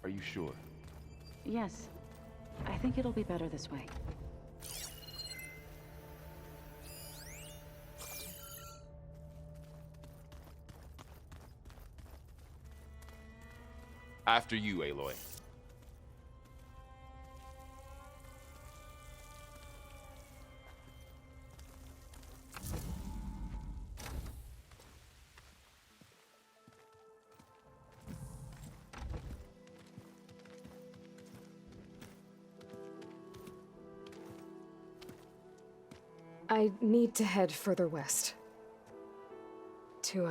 Are you sure? Yes. I think it'll be better this way. After you, Aloy. I need to head further west. To,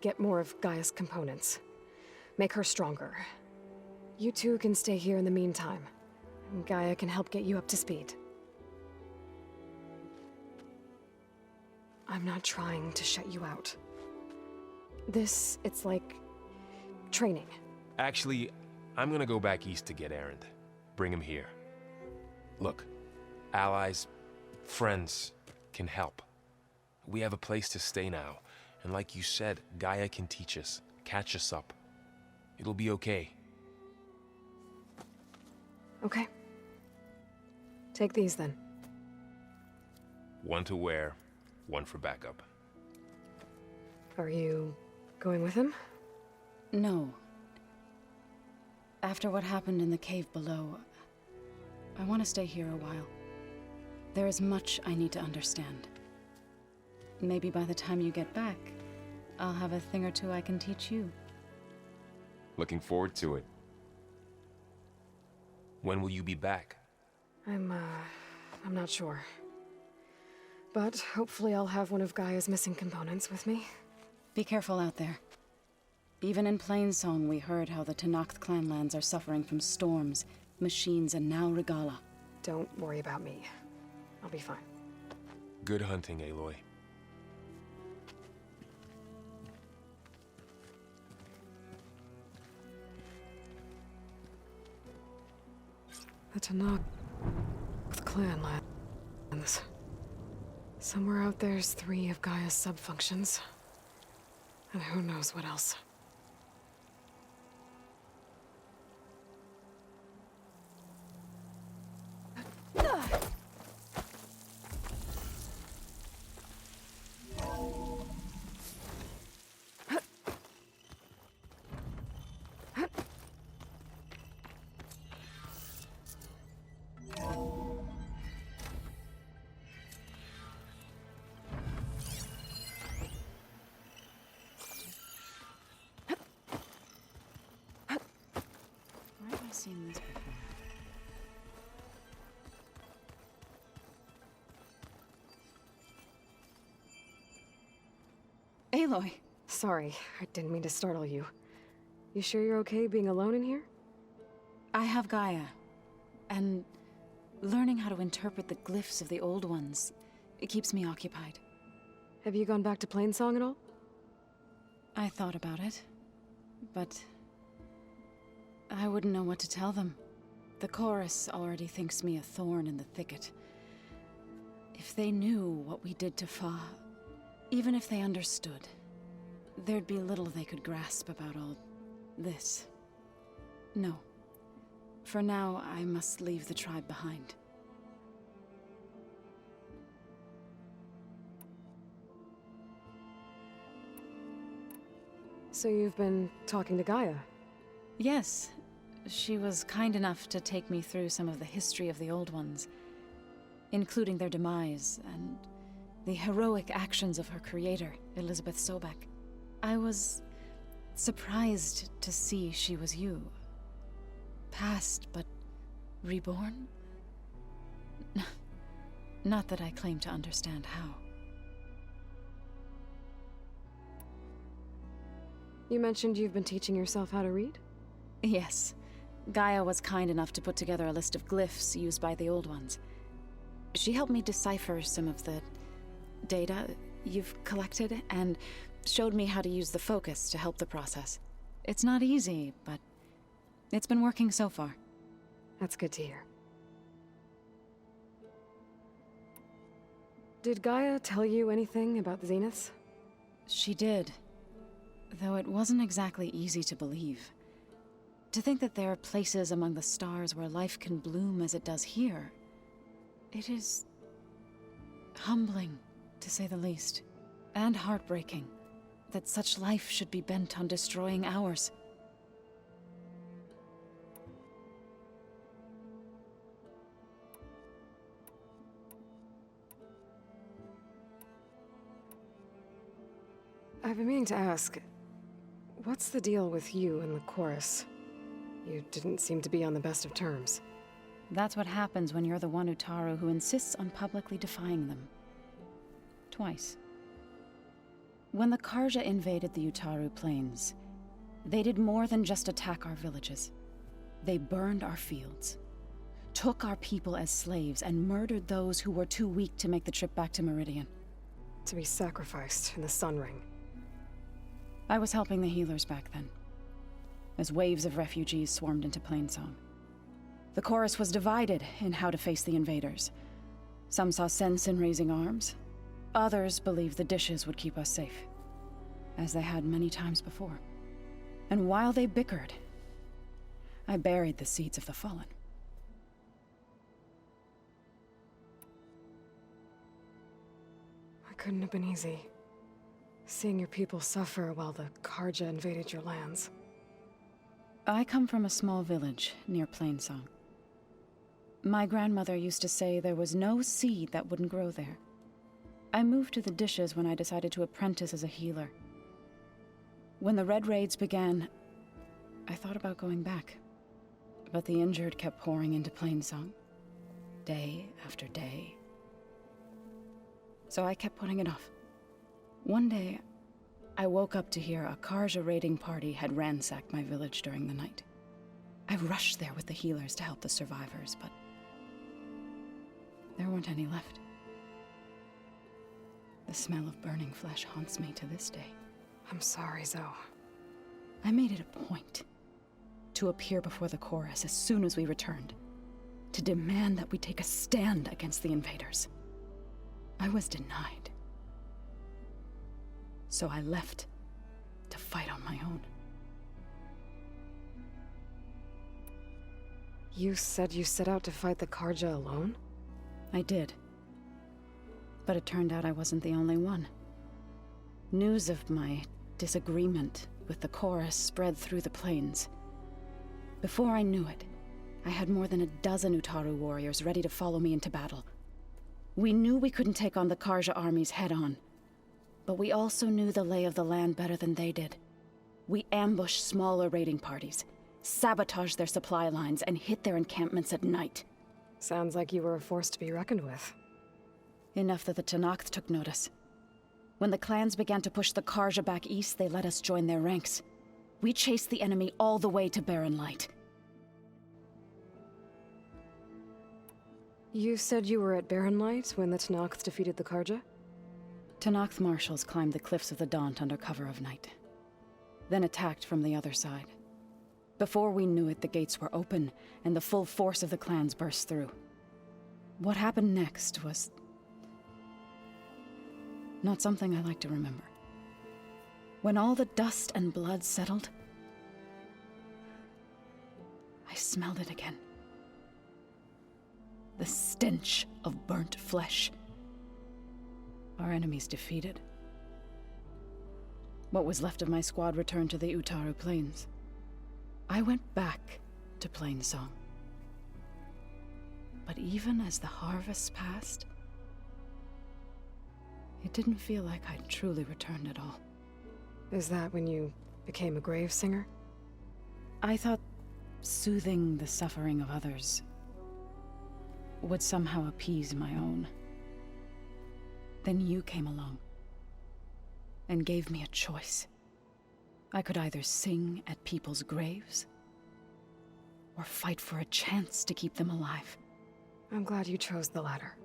get more of Gaia's components. Make her stronger. You two can stay here in the meantime. And Gaia can help get you up to speed. I'm not trying to shut you out. It's like... training. Actually, I'm gonna go back east to get Erend. Bring him here. Look, allies, friends can help. We have a place to stay now, and like you said, Gaia can teach us, catch us up. It'll be okay. Okay. Take these then. One to wear, one for backup. Are you going with him? No. After what happened in the cave below, I want to stay here a while. There is much I need to understand. Maybe by the time you get back, I'll have a thing or two I can teach you. Looking forward to it. When will you be back? I'm not sure. But hopefully I'll have one of Gaia's missing components with me. Be careful out there. Even in Plainsong, we heard how the Tenakth clanlands are suffering from storms, machines, and now Regala. Don't worry about me. I'll be fine. Good hunting, Aloy. The Tenakth clanlands. Somewhere out there's 3 of Gaia's sub-functions. And who knows what else. Where have I seen this before? Aloy! Sorry, I didn't mean to startle you. You sure you're okay being alone in here? I have Gaia, and learning how to interpret the glyphs of the old ones, it keeps me occupied. Have you gone back to Plainsong at all? I thought about it, but I wouldn't know what to tell them. The chorus already thinks me a thorn in the thicket. If they knew what we did to Fa, even if they understood, there'd be little they could grasp about all this. No. For now, I must leave the tribe behind. So you've been talking to Gaia? Yes. She was kind enough to take me through some of the history of the Old Ones, including their demise and the heroic actions of her creator, Elizabeth Sobek. I was surprised to see she was you. Past, but reborn? Not that I claim to understand how. You mentioned you've been teaching yourself how to read? Yes. Gaia was kind enough to put together a list of glyphs used by the Old Ones. She helped me decipher some of the data you've collected, and showed me how to use the focus to help the process. It's not easy, but it's been working so far. That's good to hear. Did Gaia tell you anything about the Zeniths? She did, though it wasn't exactly easy to believe. To think that there are places among the stars where life can bloom as it does here, it is humbling, to say the least, and heartbreaking that such life should be bent on destroying ours. I've been meaning to ask, what's the deal with you and the chorus? You didn't seem to be on the best of terms. That's what happens when you're the one Utaru who insists on publicly defying them. Twice. When the Karja invaded the Utaru plains, they did more than just attack our villages. They burned our fields, took our people as slaves, and murdered those who were too weak to make the trip back to Meridian. To be sacrificed in the Sun Ring. I was helping the healers back then, as waves of refugees swarmed into Plainsong. The chorus was divided in how to face the invaders. Some saw sense in raising arms. Others believed the dishes would keep us safe, as they had many times before. And while they bickered, I buried the seeds of the fallen. It couldn't have been easy. Seeing your people suffer while the Karja invaded your lands. I come from a small village near Plainsong. My grandmother used to say there was no seed that wouldn't grow there. I moved to the dishes when I decided to apprentice as a healer. When the Red Raids began, I thought about going back. But the injured kept pouring into Plainsong, day after day. So I kept putting it off. One day, I woke up to hear a Karja raiding party had ransacked my village during the night. I rushed there with the healers to help the survivors, but there weren't any left. The smell of burning flesh haunts me to this day. I'm sorry, Zoe. I made it a point to appear before the chorus as soon as we returned, to demand that we take a stand against the invaders. I was denied. So I left to fight on my own. You said you set out to fight the Karja alone? I did. But it turned out I wasn't the only one. News of my disagreement with the chorus spread through the plains. Before I knew it, I had more than a dozen Utaru warriors ready to follow me into battle. We knew we couldn't take on the Karja armies head-on, but we also knew the lay of the land better than they did. We ambushed smaller raiding parties, sabotaged their supply lines, and hit their encampments at night. Sounds like you were a force to be reckoned with. Enough that the Tenakth took notice. When the clans began to push the Karja back east, they let us join their ranks. We chased the enemy all the way to Barren Light. You said you were at Barren Light when the Tenakth defeated the Karja? Tenakth marshals climbed the cliffs of the Daunt under cover of night, then attacked from the other side. Before we knew it, the gates were open, and the full force of the clans burst through. What happened next was not something I like to remember. When all the dust and blood settled, I smelled it again. The stench of burnt flesh. Our enemies defeated. What was left of my squad returned to the Utaru Plains. I went back to Plainsong. But even as the harvest passed, it didn't feel like I'd truly returned at all. Is that when you became a grave singer? I thought soothing the suffering of others would somehow appease my own. Then you came along and gave me a choice. I could either sing at people's graves, or fight for a chance to keep them alive. I'm glad you chose the latter.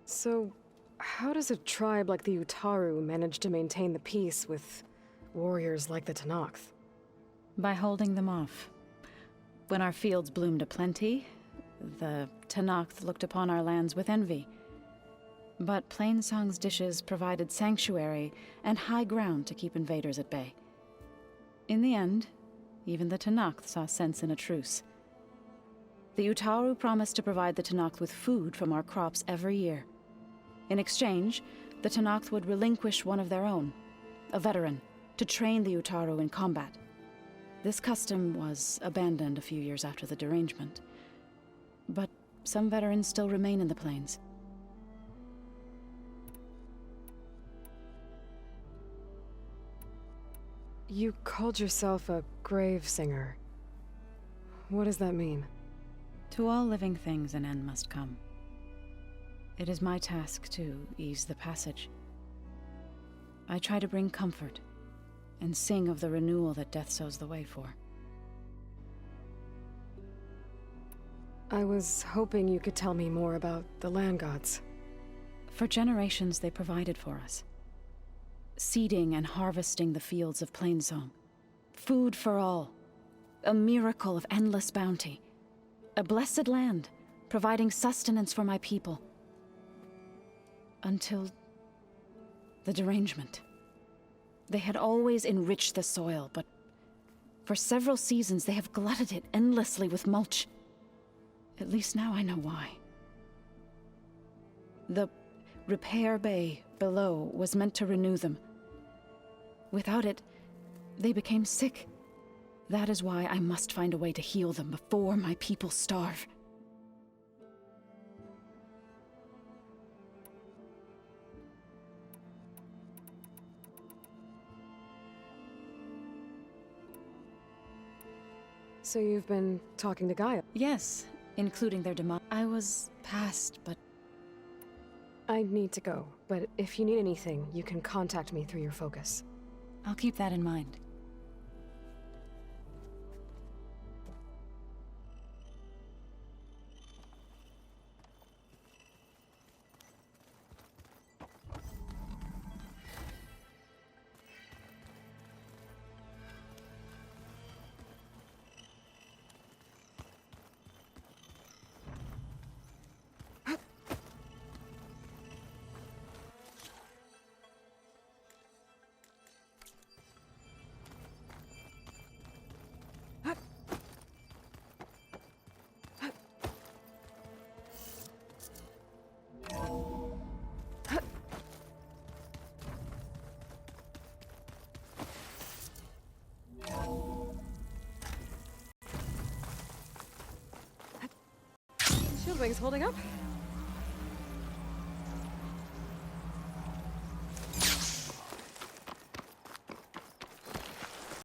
So, how does a tribe like the Utaru manage to maintain the peace with warriors like the Tenakth? By holding them off. When our fields bloomed aplenty, the Tenakth looked upon our lands with envy. But Plainsong's dishes provided sanctuary and high ground to keep invaders at bay. In the end, even the Tenakth saw sense in a truce. The Utaru promised to provide the Tenakth with food from our crops every year. In exchange, the Tenakth would relinquish one of their own, a veteran, to train the Utaru in combat. This custom was abandoned a few years after the derangement. But some veterans still remain in the plains. You called yourself a grave singer. What does that mean? To all living things an end must come. It is my task to ease the passage. I try to bring comfort, and sing of the renewal that death sows the way for. I was hoping you could tell me more about the land gods. For generations they provided for us. Seeding and harvesting the fields of Plainsong. Food for all. A miracle of endless bounty. A blessed land, providing sustenance for my people. Until the derangement. They had always enriched the soil, but for several seasons they have glutted it endlessly with mulch. At least now I know why. The repair bay below was meant to renew them. Without it, they became sick. That is why I must find a way to heal them before my people starve. So you've been talking to Gaia? Yes, including their demise. I was past, but I need to go, but if you need anything, you can contact me through your focus. I'll keep that in mind. Shieldwing's holding up?